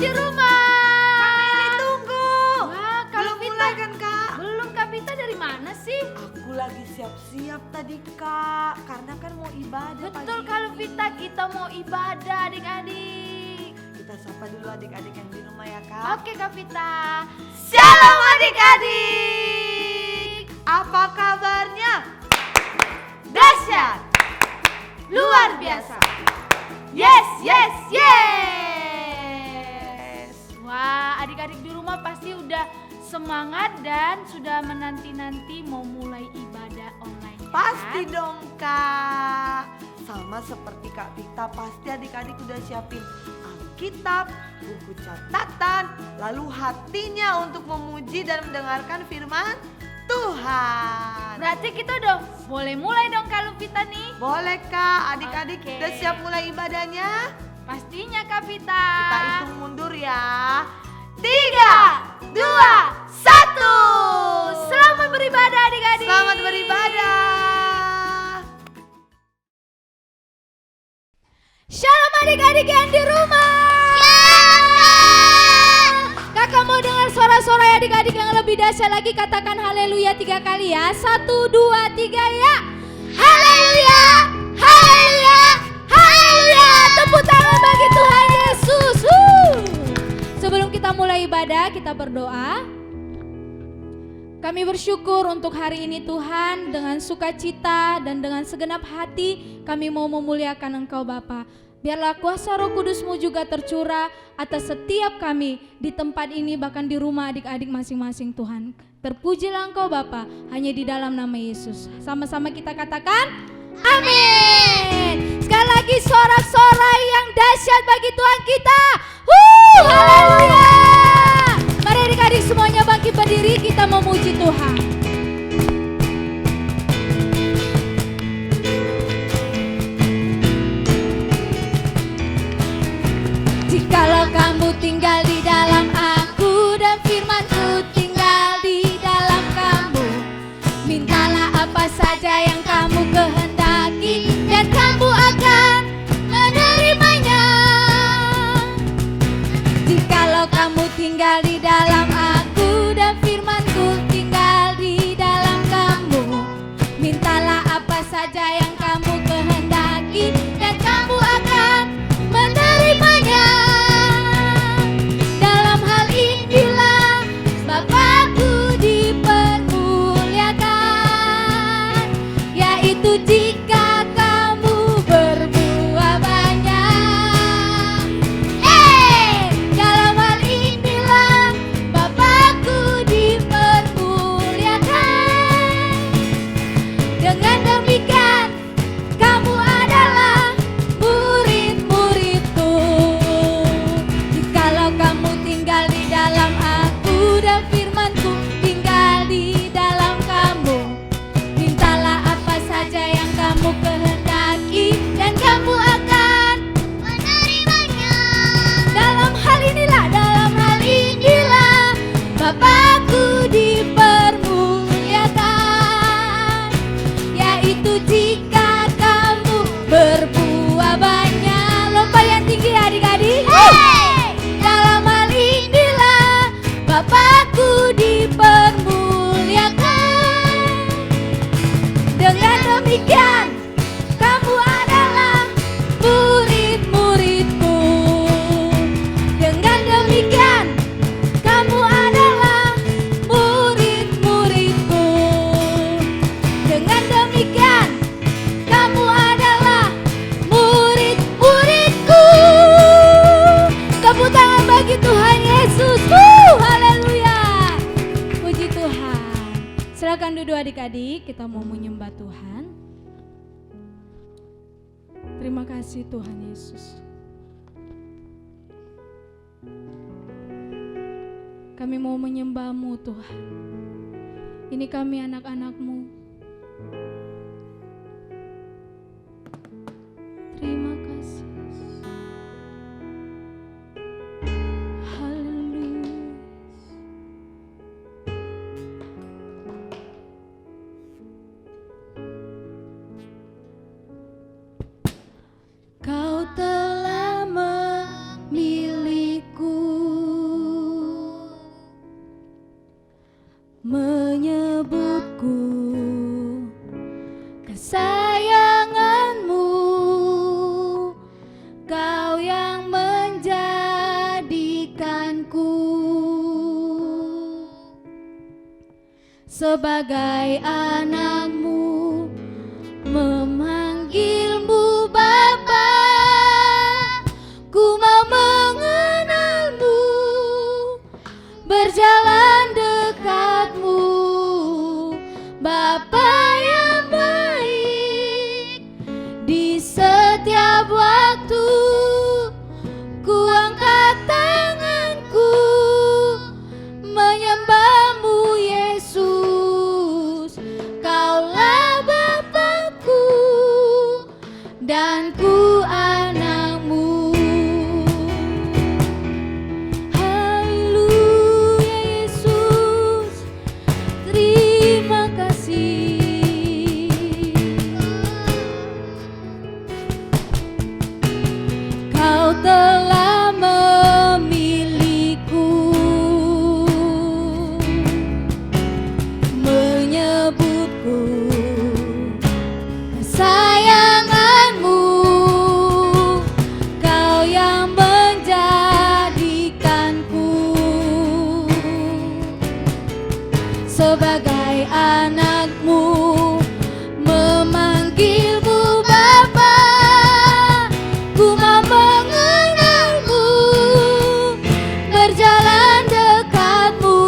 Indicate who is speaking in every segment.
Speaker 1: di rumah.
Speaker 2: Kak Meli tunggu.
Speaker 1: Wah, kalau
Speaker 2: Belum mulai kan Kak?
Speaker 1: belum, Kak Vita dari mana sih?
Speaker 2: Aku lagi siap-siap tadi Kak, karena kan mau ibadah
Speaker 1: Betul
Speaker 2: pagi
Speaker 1: kalau
Speaker 2: ini.
Speaker 1: Vita, kita mau ibadah adik-adik.
Speaker 2: Kita sapa dulu adik-adik yang di rumah ya Kak.
Speaker 1: Oke Kak Vita.
Speaker 2: Shalom adik-adik. Apa kabarnya?
Speaker 1: Dahsyat, luar biasa. Yes, yes, yes. Wah, adik-adik di rumah pasti udah semangat dan sudah menanti-nanti mau mulai ibadah online.
Speaker 2: Pasti dong Kak. Sama seperti Kak Vita, pasti adik-adik udah siapin Alkitab, buku catatan, lalu hatinya untuk memuji dan mendengarkan firman Tuhan.
Speaker 1: Berarti kita udah boleh mulai dong kalau Vita nih.
Speaker 2: Boleh Kak, adik-adik
Speaker 1: Oke.
Speaker 2: udah siap mulai ibadahnya?
Speaker 1: Pastinya Kak Vita.
Speaker 2: Kita hitung mundur ya.
Speaker 1: 3, 2, 1. Selamat beribadah adik-adik.
Speaker 2: Selamat beribadah.
Speaker 1: Shalom adik-adik yang di rumah. Kakak mau dengar suara-suara adik-adik yang lebih dahsyat lagi, katakan haleluya 3 kali ya. 1, 2, 3 ya. Haleluya, haleluya, haleluya. Tepuk tangan bagi Tuhan Yesus. Sebelum kita mulai ibadah, kita berdoa. Kami bersyukur untuk hari ini Tuhan, dengan sukacita dan dengan segenap hati kami mau memuliakan Engkau Bapa. Biarlah kuasa Roh Kudus-Mu juga tercurah atas setiap kami di tempat ini, bahkan di rumah adik-adik masing-masing Tuhan. Terpujilah Engkau Bapa, hanya di dalam nama Yesus. Sama-sama kita katakan amin. Sekali lagi sorak-sorai yang dahsyat bagi Tuhan kita. Haleluya. Mari adik-adik semuanya bangkit berdiri, kita memuji Tuhan. Jikalau kamu tinggal di dalam aku dan firman-Ku tinggal di dalam kamu, mintalah apa saja yang kamu kehendaki dan kamu akan menerimanya. Jikalau kamu tinggal di dalam aku dan firman-Ku tinggal di dalam kamu, mintalah apa saja yang kamu kehendaki dan kamu akan menerimanya. Dalam hal inilah Bapakku dipermuliakan, yaitu jika kamu berbuah banyak. Dalam hal inilah Bapakku dipermuliakan. Dengan demikian kamu adalah murid-muridku. Jikalau kamu tinggal di dalam aku dan firman-Ku tinggal di dalam kamu, mintalah apa saja yang kamu kehendaki dan kamu akan menerimanya. Dalam hal inilah Bapakku dipermuliakan, yaitu jika kamu berbuah banyak. Lompat yang tinggi adik-adik. Dalam hal inilah Bapakku dipermuliakan. Dengan demikian kamu adalah murid-muridku. Dengan demikian kamu adalah murid-muridku. Dengan demikian kamu adalah murid-muridku. Tepuk tangan bagi Tuhan Yesus. Haleluya. Puji Tuhan. Silakan duduk adik-adik, kita mau menyembah Tuhan. Terima kasih Tuhan Yesus. Kami mau menyembah-Mu Tuhan. Ini kami anak-anak-Mu. Terima kasih. Haleluya. Kau telah memilihku sebagai anakmu, memanggilmu Bapa. Ku mau mengenalmu, berjalan dekatmu, Bapa yang baik. Di setiap waktu ku angkat tanganku, menyembahmu Yesus. Kaulah Bapakku dan ku anakmu. Haleluya Yesus, terima kasih. Kau telah memilihku, menyebutku kesayanganmu. Kau yang menjadikanku sebagai anakmu, memanggilmu Bapa. Ku mau mengenalmu, berjalan dekatmu,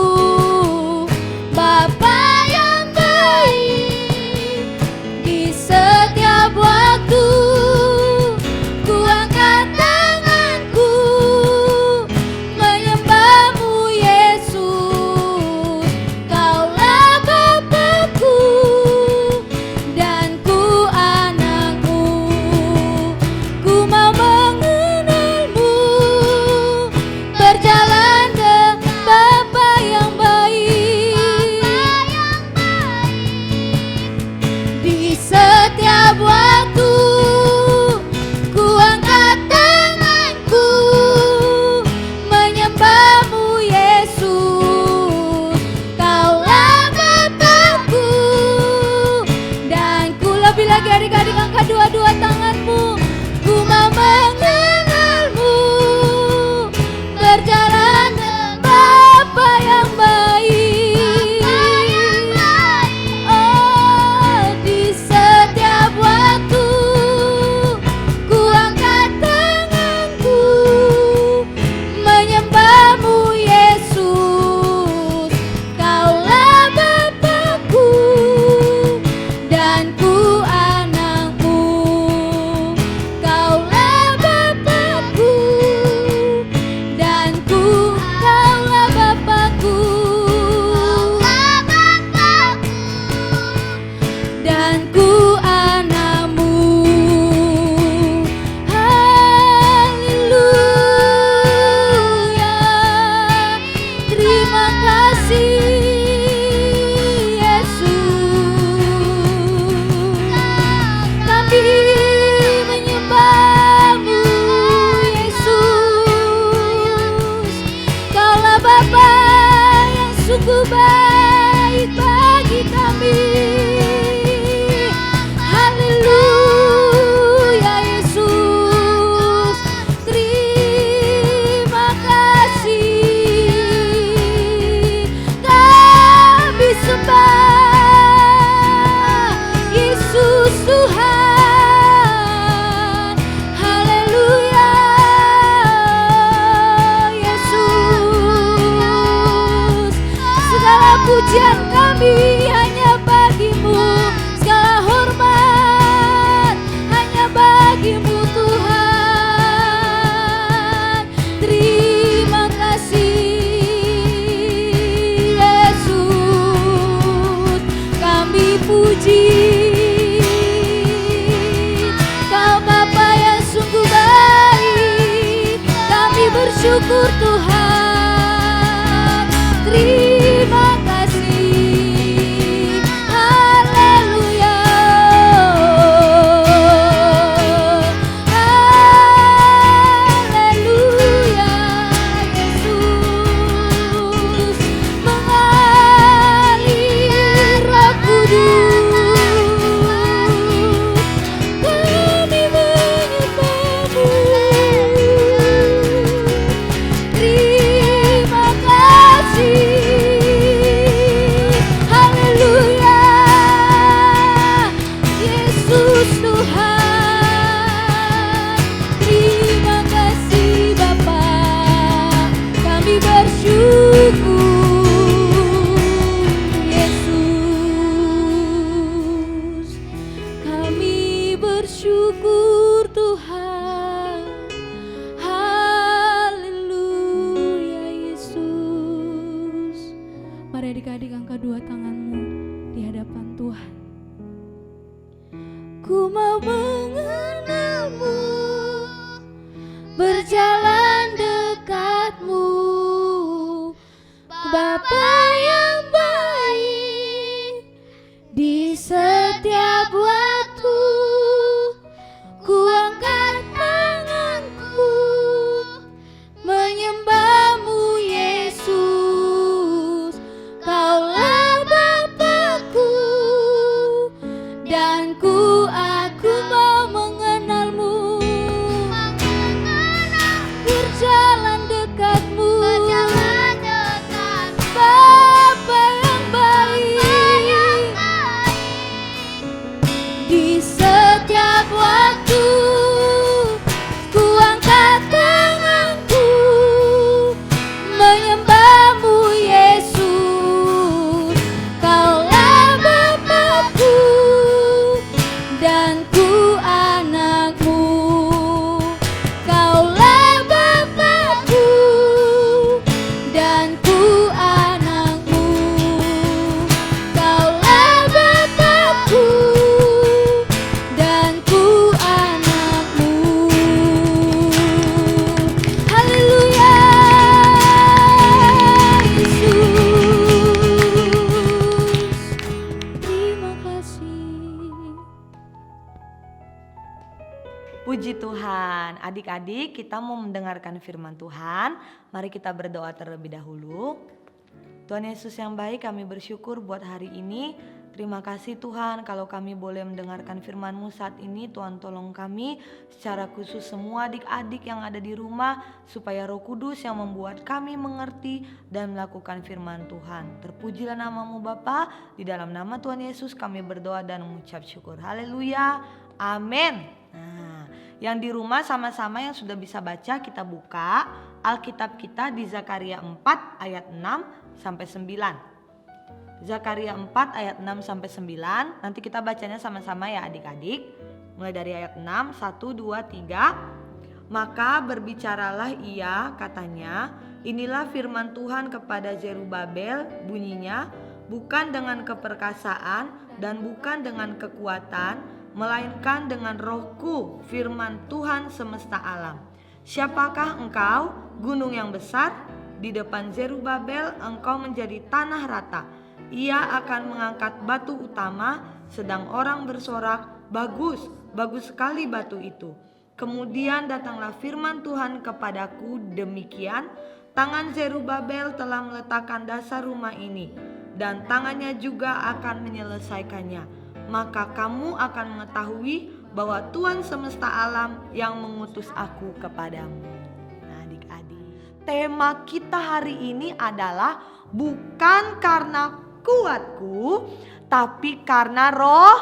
Speaker 1: Bapa yang baik. Di setiap waktu ku angkat tanganku, menyembahmu Yesus. Kaulah Bapakku dan ku anakmu. Ku mau mengenalmu, berjalan dengan Bapa yang baik. Di setiap waktu ku angkat tanganku, menyembahmu Yesus. Kaulah Bapakku dan ku. Lebih lagi adik-adik, angkat dua-dua tanganmu. Ku mau mengenalmu, berjalan dengan Bapa yang baik. Oh, di setiap waktu ku angkat tanganku, menyembahmu Yesus. Kaulah Bapakku dan ku anakmu. Kaulah Bapakku dan ku. Kaulah Bapakku dan ku anakmu. Haleluya, terima kasih Yesus. Kami menyembahmu Yesus. Kaulah Bapa yang sungguh baik bagi kami. Haleluya Yesus, terima kasih. Kami sembah Yesus Tuhan. Haleluya Yesus. Segala pujian kami hanya bagimu, segala hormat hanya bagimu Tuhan. Terima kasih Yesus, kami puji. Kau Bapa yang sungguh baik, kami bersyukur Tuhan. Terima kasih. Haleluya. Haleluya Yesus. Mengalir Roh Kudus, kami menyembahmu. Terima kasih.
Speaker 2: Tuhan. Adik-adik, kita mau mendengarkan firman Tuhan. Mari kita berdoa terlebih dahulu. Tuhan Yesus yang baik, kami bersyukur buat hari ini. Terima kasih Tuhan kalau kami boleh mendengarkan firman-Mu saat ini. Tuhan tolong kami secara khusus semua adik-adik yang ada di rumah, supaya Roh Kudus yang membuat kami mengerti dan melakukan firman Tuhan. Terpujilah nama-Mu Bapa. Di dalam nama Tuhan Yesus kami berdoa dan mengucap syukur. Haleluya. Amin. Nah, yang di rumah sama-sama yang sudah bisa baca, kita buka Alkitab kita di Zakaria 4 ayat 6 sampai 9. Zakaria 4 ayat 6 sampai 9. Nanti kita bacanya sama-sama ya adik-adik. Mulai dari ayat 6, 1, 2, 3. Maka berbicaralah ia, katanya, inilah firman Tuhan kepada Zerubabel, bunyinya, bukan dengan keperkasaan dan bukan dengan kekuatan, melainkan dengan Rohku, firman Tuhan semesta alam. Siapakah engkau, gunung yang besar? Di depan Zerubabel engkau menjadi tanah rata. Ia akan mengangkat batu utama, sedang orang bersorak, bagus, bagus sekali batu itu. Kemudian datanglah firman Tuhan kepadaku demikian, tangan Zerubabel telah meletakkan dasar rumah ini, dan tangannya juga akan menyelesaikannya. Maka kamu akan mengetahui bahwa Tuhan semesta alam yang mengutus aku kepadamu. Nah adik-adik, tema kita hari ini adalah bukan karena kuatku, tapi karena Roh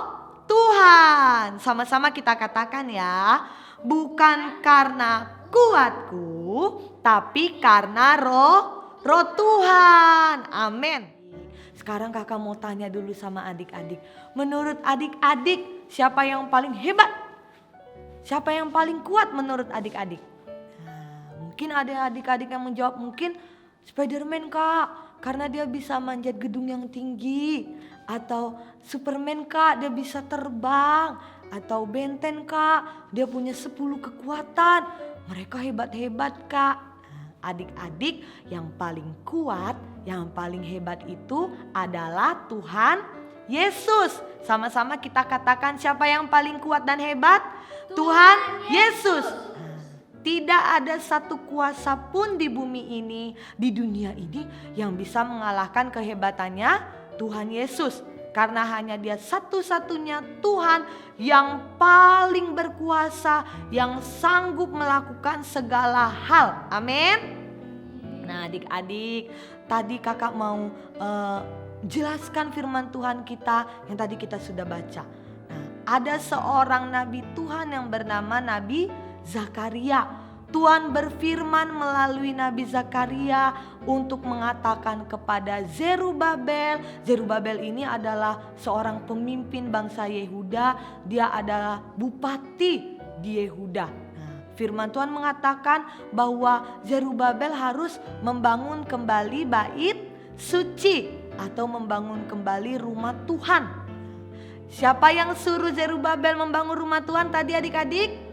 Speaker 2: Tuhan. Sama-sama kita katakan ya, bukan karena kuatku, tapi karena Roh Tuhan. Amin. Sekarang kakak mau tanya dulu sama adik-adik. Menurut adik-adik, siapa yang paling hebat? Siapa yang paling kuat menurut adik-adik? Nah, mungkin ada adik-adik yang menjawab, mungkin Spiderman kak, karena dia bisa manjat gedung yang tinggi. Atau Superman kak, dia bisa terbang. Atau Benten kak, dia punya 10 kekuatan. Mereka hebat-hebat kak. Adik-adik, yang paling kuat, yang paling hebat itu adalah Tuhan Yesus. Sama-sama kita katakan, siapa yang paling kuat dan hebat? Tuhan Yesus. Tidak ada satu kuasa pun di bumi ini, di dunia ini, yang bisa mengalahkan kehebatannya Tuhan Yesus. Karena hanya Dia satu-satunya Tuhan yang paling berkuasa, yang sanggup melakukan segala hal. Amin. Nah adik-adik, tadi kakak mau jelaskan firman Tuhan kita yang tadi kita sudah baca. Nah, ada seorang nabi Tuhan yang bernama Nabi Zakaria. Tuhan berfirman melalui Nabi Zakaria untuk mengatakan kepada Zerubabel. Zerubabel ini adalah seorang pemimpin bangsa Yehuda. Dia adalah bupati di Yehuda. Nah, firman Tuhan mengatakan bahwa Zerubabel harus membangun kembali bait suci atau membangun kembali rumah Tuhan. Siapa yang suruh Zerubabel membangun rumah Tuhan tadi adik-adik?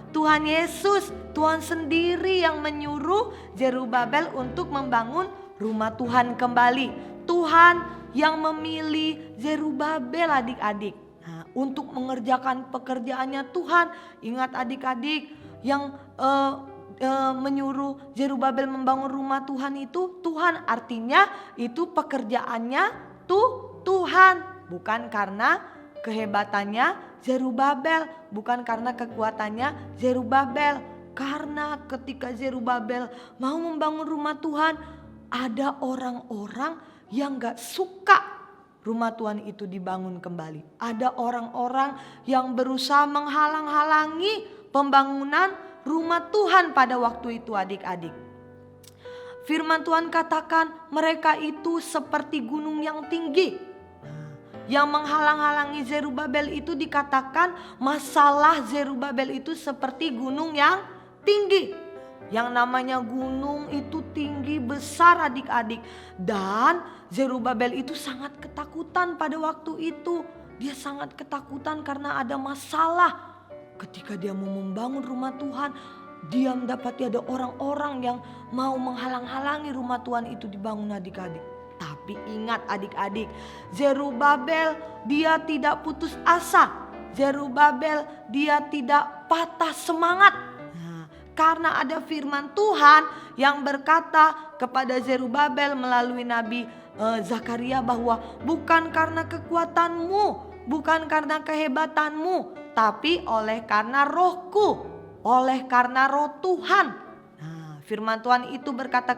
Speaker 2: Tuhan Yesus, Tuhan sendiri yang menyuruh Zerubabel untuk membangun rumah Tuhan kembali. Tuhan yang memilih Zerubabel adik-adik. Nah, untuk mengerjakan pekerjaannya Tuhan. Ingat adik-adik, yang menyuruh Zerubabel membangun rumah Tuhan itu Tuhan, artinya itu pekerjaannya Tuhan, bukan karena kehebatannya Zerubabel, bukan karena kekuatannya Zerubabel. Karena ketika Zerubabel mau membangun rumah Tuhan, ada orang-orang yang gak suka rumah Tuhan itu dibangun kembali. Ada orang-orang yang berusaha menghalang-halangi pembangunan rumah Tuhan pada waktu itu adik-adik. Firman Tuhan katakan mereka itu seperti gunung yang tinggi. Yang menghalang-halangi Zerubabel itu dikatakan masalah Zerubabel itu seperti gunung yang tinggi. Yang namanya gunung itu tinggi besar adik-adik. Dan Zerubabel itu sangat ketakutan pada waktu itu. Dia sangat ketakutan karena ada masalah. Ketika dia mau membangun rumah Tuhan, dia mendapati ada orang-orang yang mau menghalang-halangi rumah Tuhan itu dibangun adik-adik. Tapi ingat adik-adik, Zerubabel dia tidak putus asa. Zerubabel dia tidak patah semangat. Nah, karena ada firman Tuhan yang berkata kepada Zerubabel melalui Nabi Zakaria bahwa bukan karena kekuatanmu, bukan karena kehebatanmu, tapi oleh karena rohku, oleh karena roh Tuhan. Firman Tuhan itu berkata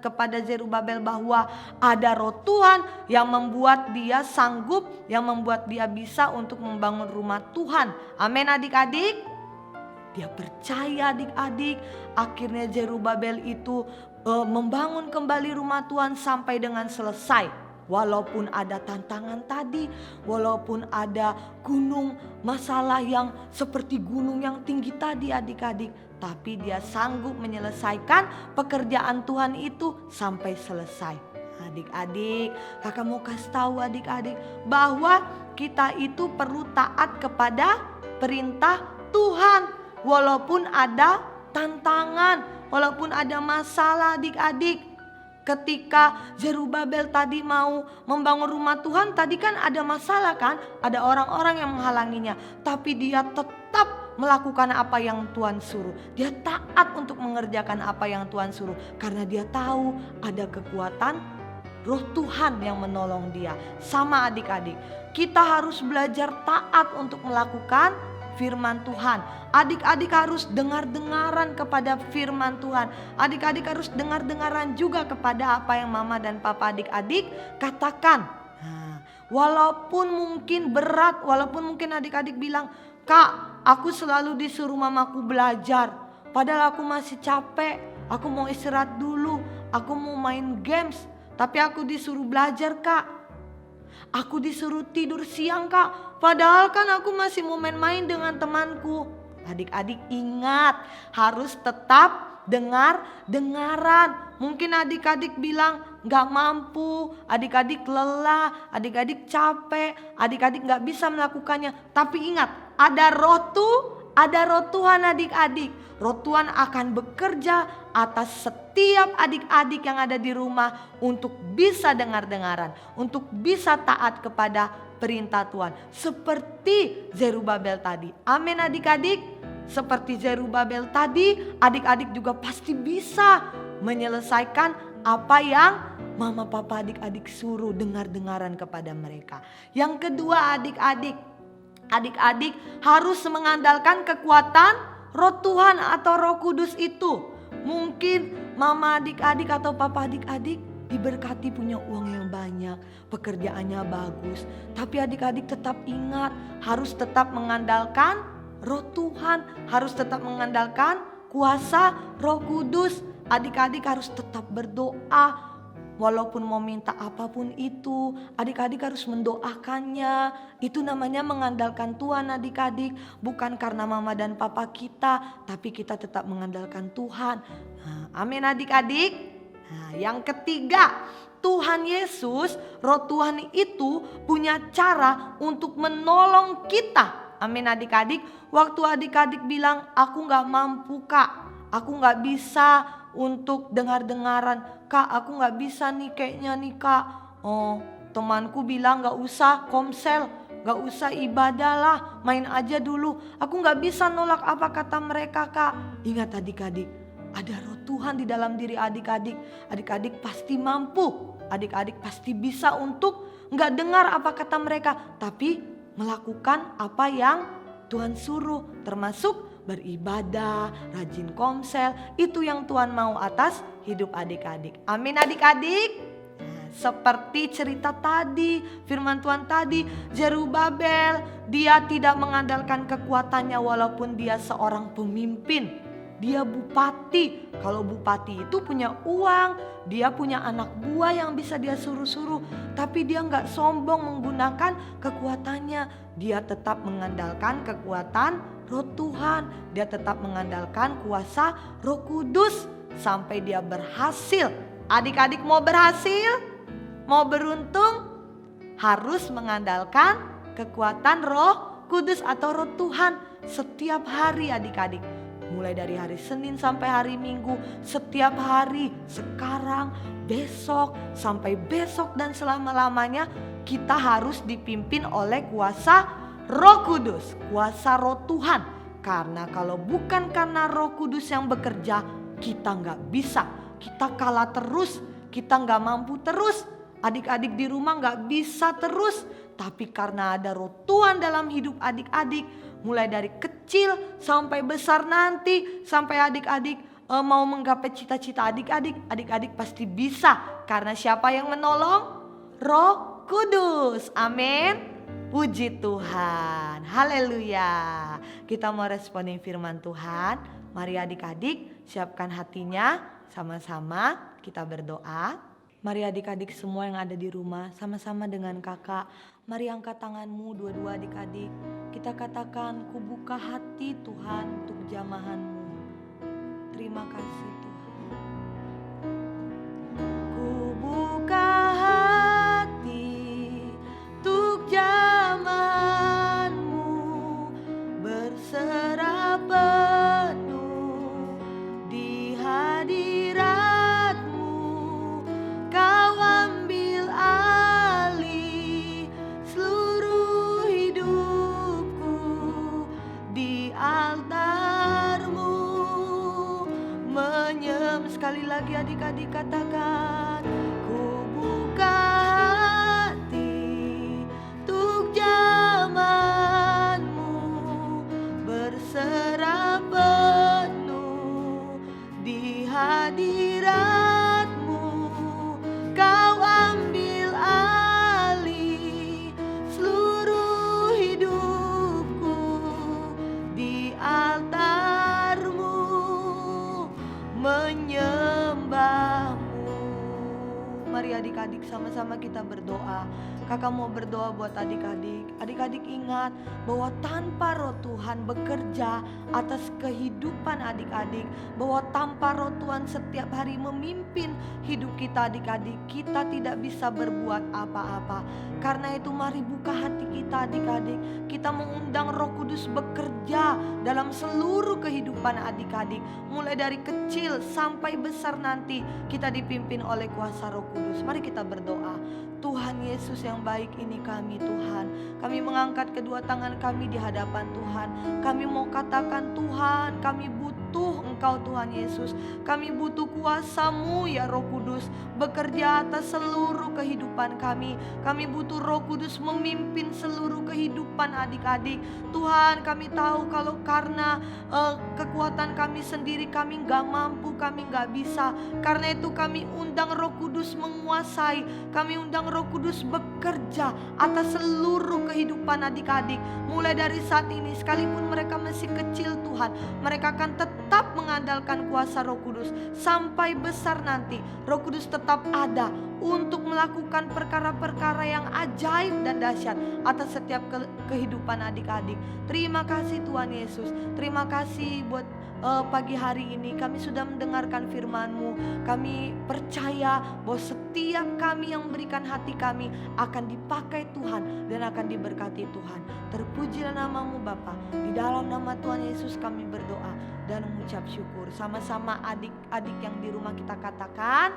Speaker 2: kepada Zerubabel bahwa ada roh Tuhan yang membuat dia sanggup, yang membuat dia bisa untuk membangun rumah Tuhan. Amin adik-adik. Dia percaya adik-adik. Akhirnya Zerubabel itu membangun kembali rumah Tuhan sampai dengan selesai. Walaupun ada tantangan tadi, walaupun ada gunung, masalah yang seperti gunung yang tinggi tadi adik-adik, tapi dia sanggup menyelesaikan pekerjaan Tuhan itu sampai selesai. Adik-adik, kakak mau kasih tahu adik-adik bahwa kita itu perlu taat kepada perintah Tuhan. Walaupun ada tantangan, walaupun ada masalah adik-adik. Ketika Zerubabel tadi mau membangun rumah Tuhan, tadi kan ada masalah kan, ada orang-orang yang menghalanginya. Tapi dia tetap melakukan apa yang Tuhan suruh. Dia taat untuk mengerjakan apa yang Tuhan suruh. Karena dia tahu ada kekuatan roh Tuhan yang menolong dia. Sama adik-adik, kita harus belajar taat untuk melakukan firman Tuhan. Adik-adik harus dengar-dengaran kepada firman Tuhan. Adik-adik harus dengar-dengaran juga kepada apa yang mama dan papa adik-adik katakan. Walaupun mungkin berat, walaupun mungkin adik-adik bilang, "Kak, aku selalu disuruh mamaku belajar. Padahal aku masih capek, aku mau istirahat dulu, aku mau main games. Tapi aku disuruh belajar, Kak. Aku disuruh tidur siang, Kak. Padahal kan aku masih mau main-main dengan temanku." Adik-adik ingat, harus tetap dengaran. Mungkin adik-adik bilang gak mampu, adik-adik lelah, adik-adik capek, adik-adik gak bisa melakukannya. Tapi ingat, ada roh Tuhan adik-adik. Roh Tuhan akan bekerja atas setiap adik-adik yang ada di rumah untuk bisa dengar-dengaran, untuk bisa taat kepada perintah Tuhan. Seperti Zerubabel tadi. Amin adik-adik. Seperti Zerubabel tadi, adik-adik juga pasti bisa menyelesaikan apa yang mama papa adik-adik suruh, dengar-dengaran kepada mereka. Yang kedua adik-adik harus mengandalkan kekuatan roh Tuhan atau Roh Kudus itu. Mungkin mama adik-adik atau papa adik-adik diberkati punya uang yang banyak, pekerjaannya bagus, tapi adik-adik tetap ingat harus tetap mengandalkan roh Tuhan, harus tetap mengandalkan kuasa Roh Kudus. Adik-adik harus tetap berdoa. Walaupun mau minta apapun itu, adik-adik harus mendoakannya. Itu namanya mengandalkan Tuhan adik-adik. Bukan karena mama dan papa kita, tapi kita tetap mengandalkan Tuhan. Amin adik-adik. Yang ketiga, Tuhan Yesus, roh Tuhan itu punya cara untuk menolong kita. Amin adik-adik. Waktu adik-adik bilang, "Aku gak mampu, Kak. Aku gak bisa untuk dengar-dengaran. Kak, aku gak bisa nih kayaknya nih, Kak. Oh, temanku bilang gak usah komsel, gak usah ibadah lah, main aja dulu. Aku gak bisa nolak apa kata mereka, Kak." Ingat adik-adik, ada roh Tuhan di dalam diri adik-adik. Adik-adik pasti mampu. Adik-adik pasti bisa untuk gak dengar apa kata mereka, tapi melakukan apa yang Tuhan suruh, termasuk beribadah, rajin komsel. Itu yang Tuhan mau atas hidup adik-adik. Amin adik-adik. Seperti cerita tadi, firman Tuhan tadi, Zerubabel, dia tidak mengandalkan kekuatannya walaupun dia seorang pemimpin. Dia bupati. Kalau bupati itu punya uang, dia punya anak buah yang bisa dia suruh-suruh. Tapi dia gak sombong menggunakan kekuatannya. Dia tetap mengandalkan kekuatan roh Tuhan. Dia tetap mengandalkan kuasa Roh Kudus sampai dia berhasil. Adik-adik mau berhasil? Mau beruntung? Harus mengandalkan kekuatan Roh Kudus atau Roh Tuhan setiap hari adik-adik. Mulai dari hari Senin sampai hari Minggu, setiap hari, sekarang, besok, sampai besok dan selama-lamanya kita harus dipimpin oleh kuasa Roh Kudus, kuasa Roh Tuhan. Karena kalau bukan karena Roh Kudus yang bekerja, kita gak bisa. Kita kalah terus, kita gak mampu terus. Adik-adik di rumah gak bisa terus. Tapi karena ada Roh Tuhan dalam hidup adik-adik, mulai dari kecil sampai besar nanti, sampai adik-adik mau menggapai cita-cita adik-adik pasti bisa. Karena siapa yang menolong? Roh Kudus. Amin. Puji Tuhan. Haleluya. Kita mau responin firman Tuhan. Mari adik-adik siapkan hatinya. Sama-sama kita berdoa. Mari adik-adik semua yang ada di rumah, sama-sama dengan kakak. Mari angkat tanganmu dua-dua adik-adik. Kita katakan, ku buka hati Tuhan untuk jamahan-Mu. Terima kasih Tuhan. Ku buka hati untuk jamahan-Mu, berserah penuh di hadirat-Mu. Kau ambil alih seluruh hidupku di altar-Mu. Sekali lagi adik-adik katakan, ku buka hati untuk jamahan-Mu, berserah penuh di hadirat-Mu. Kau ambil alih seluruh hidupku di altar-Mu, menyembah-Mu. Mari adik-adik sama-sama kita berdoa. Kakak mau berdoa buat adik-adik. Adik-adik ingat bahwa tanpa Roh Tuhan bekerja atas kehidupan adik-adik, bahwa tanpa Roh Tuhan setiap hari memimpin hidup kita adik-adik, kita tidak bisa berbuat apa-apa. Karena itu mari buka hati kita adik-adik. Kita mengundang Roh Kudus bekerja dalam seluruh kehidupan adik-adik. Mulai dari kecil sampai besar nanti kita dipimpin oleh kuasa Roh Kudus. Mari kita berdoa. Tuhan Yesus yang baik, ini kami Tuhan. Kami mengangkat kedua tangan kami di hadapan Tuhan. Kami mau katakan Tuhan, kami butuh Engkau Tuhan Yesus. Kami butuh kuasa-Mu ya Roh Kudus bekerja atas seluruh kehidupan kami. Kami butuh Roh Kudus memimpin seluruh kehidupan adik-adik. Tuhan, kami tahu kalau karena kekuatan kami sendiri kami gak mampu, kami gak bisa. Karena itu kami undang Roh Kudus menguasai. Kami undang Roh Kudus bekerja atas seluruh kehidupan adik-adik. Mulai dari saat ini, sekalipun mereka masih kecil Tuhan, mereka akan tetap mengandalkan kuasa Roh Kudus. Sampai besar nanti Roh Kudus tetap ada untuk melakukan perkara-perkara yang ajaib dan dahsyat atas setiap kehidupan adik-adik. Terima kasih Tuhan Yesus. Terima kasih buat pagi hari ini kami sudah mendengarkan firman-Mu. Kami percaya bahwa setiap kami yang memberikan hati kami akan dipakai Tuhan dan akan diberkati Tuhan. Terpujilah nama-Mu Bapa. Di dalam nama Tuhan Yesus kami berdoa dan mengucap syukur. Sama-sama adik-adik yang di rumah kita katakan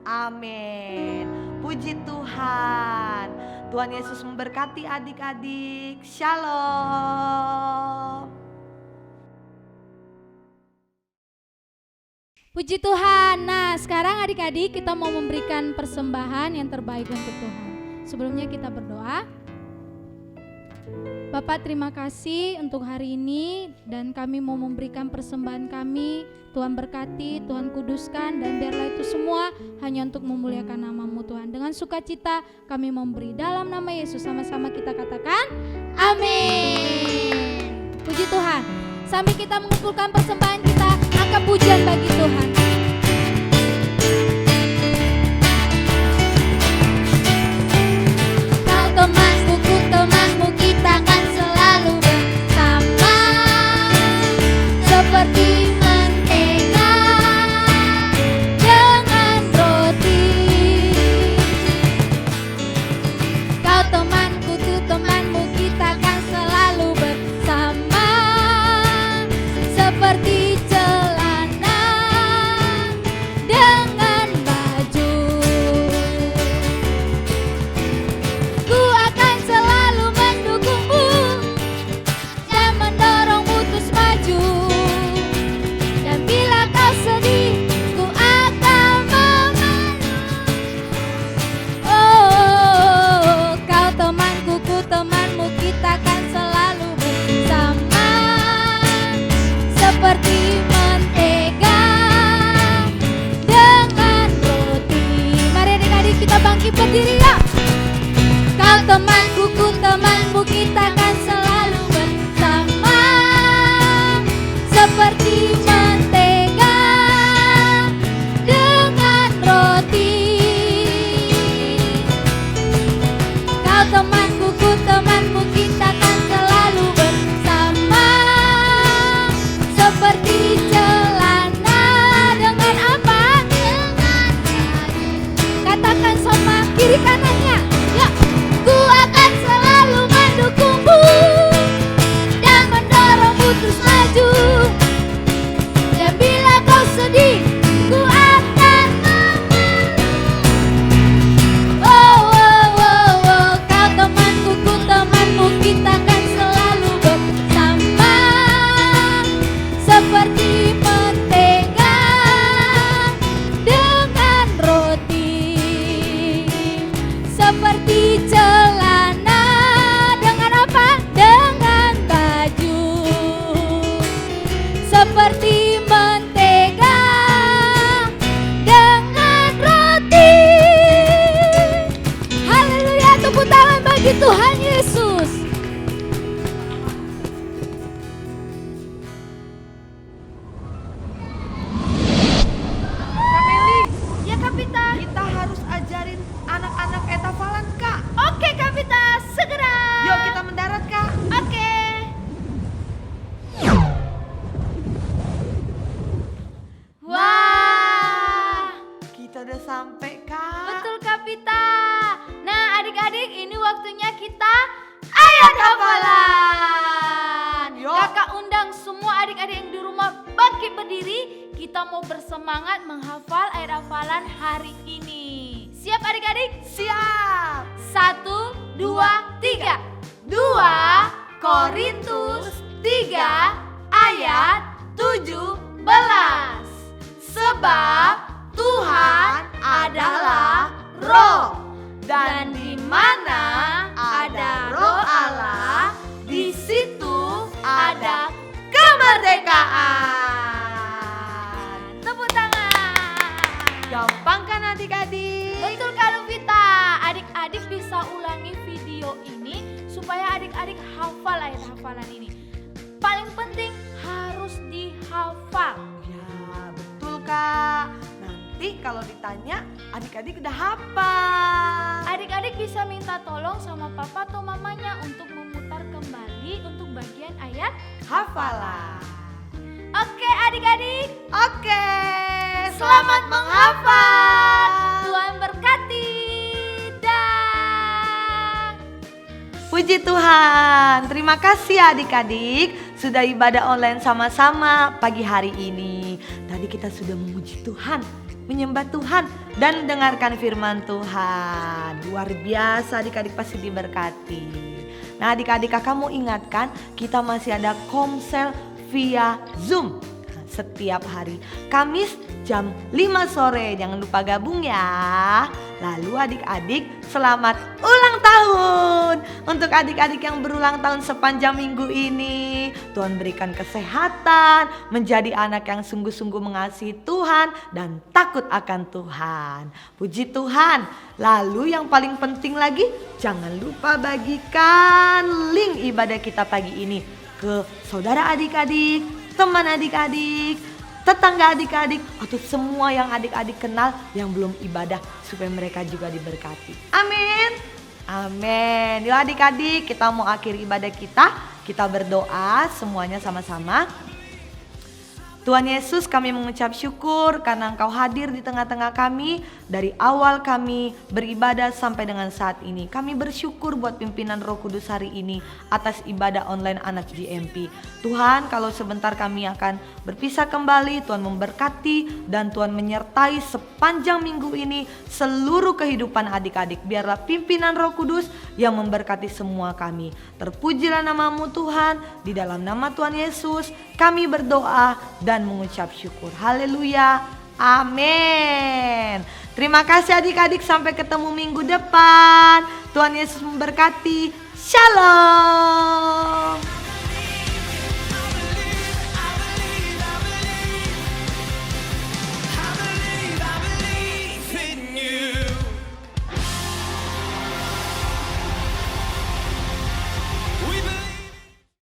Speaker 2: amin. Puji Tuhan. Tuhan Yesus memberkati adik-adik. Shalom.
Speaker 1: Puji Tuhan. Nah, sekarang adik-adik kita mau memberikan persembahan yang terbaik untuk Tuhan. Sebelumnya kita berdoa. Bapak, terima kasih untuk hari ini dan kami mau memberikan persembahan kami. Tuhan berkati, Tuhan kuduskan, dan biarlah itu semua hanya untuk memuliakan nama-Mu Tuhan. Dengan sukacita kami memberi dalam nama Yesus. Sama-sama kita katakan amin. Puji Tuhan. Sambil kita mengumpulkan persembahan kita, angkat pujian bagi Tuhan. Kau temanku, ku temanmu, kita akan selalu bersama. Seperti mentega dengan roti. Kau temanku, ku temanmu, kita akan selalu bersama. Seperti celana diri, kita mau bersemangat menghafal ayat hafalan hari ini. Siap adik-adik?
Speaker 2: Siap.
Speaker 1: 1, 2, 3. 2 Korintus 3 ayat 17. Sebab Tuhan adalah roh, dan di mana ada roh Allah, di situ ada kemerdekaan. Tepuk tangan.
Speaker 2: Gampang kan adik-adik?
Speaker 1: Betul kan Vita? Adik-adik bisa ulangi video ini supaya adik-adik hafal ayat hafalan ini. Paling penting harus dihafal.
Speaker 2: Ya, betul Kak. Nanti kalau ditanya, adik-adik udah hafal.
Speaker 1: Adik-adik bisa minta tolong sama papa atau mamanya untuk memutar kembali untuk bagian ayat
Speaker 2: Hafalan.
Speaker 1: Oke adik-adik,
Speaker 2: Oke,
Speaker 1: selamat menghafal. Tuhan berkati. Dah.
Speaker 2: Puji Tuhan, terima kasih adik-adik sudah ibadah online sama-sama pagi hari ini. Tadi kita sudah memuji Tuhan, menyembah Tuhan, dan mendengarkan firman Tuhan. Luar biasa, adik-adik pasti diberkati. Nah adik-adik, kakak mau ingatkan kita masih ada komsel via Zoom setiap hari Kamis jam 5 sore. Jangan lupa gabung ya. Lalu adik-adik, selamat ulang tahun untuk adik-adik yang berulang tahun sepanjang minggu ini. Tuhan berikan kesehatan, menjadi anak yang sungguh-sungguh mengasihi Tuhan dan takut akan Tuhan. Puji Tuhan. Lalu yang paling penting lagi, jangan lupa bagikan link ibadah kita pagi ini ke saudara adik-adik, teman adik-adik, tetangga adik-adik, atau semua yang adik-adik kenal yang belum ibadah, supaya mereka juga diberkati. Amin. Amin. Yuk adik-adik, kita mau akhiri ibadah kita. Kita berdoa semuanya sama-sama. Tuhan Yesus, kami mengucap syukur karena Engkau hadir di tengah-tengah kami. Dari awal kami beribadah sampai dengan saat ini. Kami bersyukur buat pimpinan Roh Kudus hari ini atas ibadah online anak GMP. Tuhan, kalau sebentar kami akan berpisah kembali, Tuhan memberkati dan Tuhan menyertai sepanjang minggu ini seluruh kehidupan adik-adik. Biarlah pimpinan Roh Kudus yang memberkati semua kami. Terpujilah nama-Mu Tuhan. Di dalam nama Tuhan Yesus kami berdoa dan mengucap syukur. Haleluya. Amin. Terima kasih adik-adik, sampai ketemu minggu depan. Tuhan Yesus memberkati. Shalom.